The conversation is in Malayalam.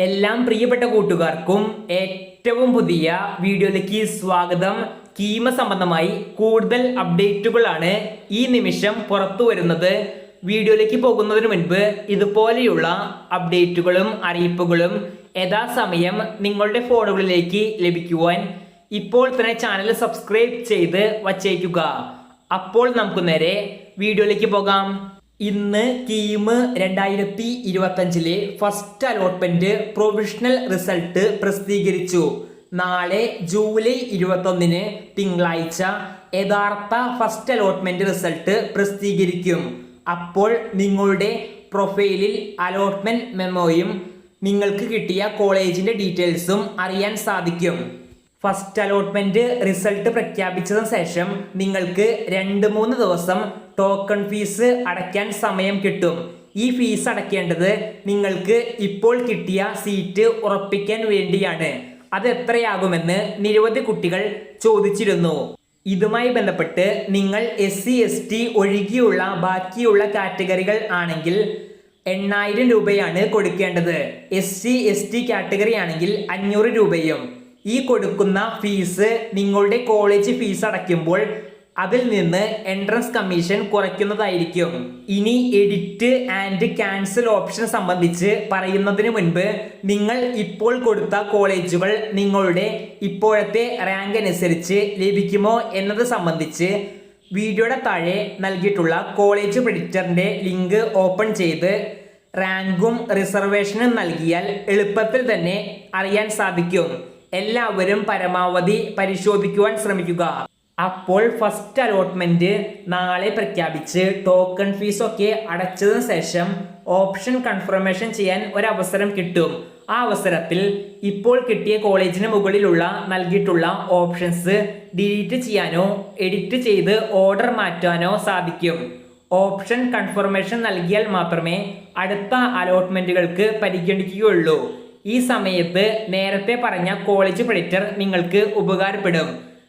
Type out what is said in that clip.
എല്ലാം പ്രിയപ്പെട്ട കൂട്ടുകാർക്കും ഏറ്റവും പുതിയ വീഡിയോയിലേക്ക് സ്വാഗതം. കീമ സംബന്ധമായി കൂടുതൽ അപ്ഡേറ്റുകളാണ് ഈ നിമിഷം പുറത്തു വരുന്നത്. വീഡിയോയിലേക്ക് പോകുന്നതിന് മുൻപ് ഇതുപോലെയുള്ള അപ്ഡേറ്റുകളും അറിയിപ്പുകളും യഥാസമയം നിങ്ങളുടെ ഫോണുകളിലേക്ക് ലഭിക്കുവാൻ ഇപ്പോൾ തന്നെ ചാനൽ സബ്സ്ക്രൈബ് ചെയ്ത് വച്ചേക്കുക. അപ്പോൾ നമുക്ക് നേരെ വീഡിയോയിലേക്ക് പോകാം. ഇന്ന് KEAM 2025 first allotment provisional result പ്രസിദ്ധീകരിച്ചു. നാളെ ജൂലൈ 21 തിങ്കളാഴ്ച യഥാർത്ഥ ഫസ്റ്റ് അലോട്ട്മെന്റ് റിസൾട്ട് പ്രസിദ്ധീകരിക്കും. അപ്പോൾ നിങ്ങളുടെ പ്രൊഫൈലിൽ അലോട്ട്മെന്റ് മെമ്മോയും നിങ്ങൾക്ക് കിട്ടിയ കോളേജിന്റെ ഡീറ്റെയിൽസും അറിയാൻ സാധിക്കും. ഫസ്റ്റ് അലോട്ട്മെന്റ് റിസൾട്ട് പ്രഖ്യാപിച്ചതിന് ശേഷം നിങ്ങൾക്ക് 2-3 ദിവസം ടോക്കൺ ഫീസ് അടയ്ക്കാൻ സമയം കിട്ടും. ഈ ഫീസ് അടയ്ക്കേണ്ടത് നിങ്ങൾക്ക് ഇപ്പോൾ കിട്ടിയ സീറ്റ് ഉറപ്പിക്കാൻ വേണ്ടിയാണ്. അത് എത്രയാകുമെന്ന് നിരവധി കുട്ടികൾ ചോദിച്ചിരുന്നു. ഇതുമായി ബന്ധപ്പെട്ട് നിങ്ങൾ SC ST ഒഴികെയുള്ള ബാക്കിയുള്ള കാറ്റഗറികൾ ആണെങ്കിൽ 8000 രൂപയാണ് കൊടുക്കേണ്ടത്. SC ST കാറ്റഗറി ആണെങ്കിൽ 500 രൂപയും. ഈ കൊടുക്കുന്ന ഫീസ് നിങ്ങളുടെ കോളേജ് ഫീസ് അടയ്ക്കുമ്പോൾ അതിൽ നിന്ന് എൻട്രൻസ് കമ്മീഷൻ കുറയ്ക്കുന്നതായിരിക്കും. ഇനി എഡിറ്റ് ആൻഡ് ക്യാൻസൽ ഓപ്ഷൻ സംബന്ധിച്ച് പറയുന്നതിന് മുൻപ് നിങ്ങൾ ഇപ്പോൾ കൊടുത്ത കോളേജുകൾ നിങ്ങളുടെ ഇപ്പോഴത്തെ റാങ്ക് അനുസരിച്ച് ലഭിക്കുമോ എന്നത് സംബന്ധിച്ച് വീഡിയോയുടെ താഴെ നൽകിയിട്ടുള്ള കോളേജ് പ്രെഡിക്റ്ററിന്റെ ലിങ്ക് ഓപ്പൺ ചെയ്ത് റാങ്കും റിസർവേഷനും നൽകിയാൽ എളുപ്പത്തിൽ തന്നെ അറിയാൻ സാധിക്കും. എല്ലാവരും പരമാവധി പരിശോധിക്കുവാൻ ശ്രമിക്കുക. അപ്പോൾ ഫസ്റ്റ് അലോട്ട്മെന്റ് നാളെ പ്രഖ്യാപിച്ച് ടോക്കൺ ഫീസ് ഒക്കെ അടച്ചതിന് ശേഷം ഓപ്ഷൻ കൺഫർമേഷൻ ചെയ്യാൻ ഒരവസരം കിട്ടും. ആ അവസരത്തിൽ ഇപ്പോൾ കിട്ടിയ കോളേജിന് മുകളിലുള്ള നൽകിയിട്ടുള്ള ഓപ്ഷൻസ് ഡിലീറ്റ് ചെയ്യാനോ എഡിറ്റ് ചെയ്ത് ഓർഡർ മാറ്റാനോ സാധിക്കും. ഓപ്ഷൻ കൺഫർമേഷൻ നൽകിയാൽ മാത്രമേ അടുത്ത അലോട്ട്മെന്റുകൾക്ക് പരിഗണിക്കുകയുള്ളൂ. ഈ സമയത്ത് നേരത്തെ പറഞ്ഞ കോളേജ് പ്രെഡിക്റ്റർ നിങ്ങൾക്ക് ഉപകാരപ്പെടും.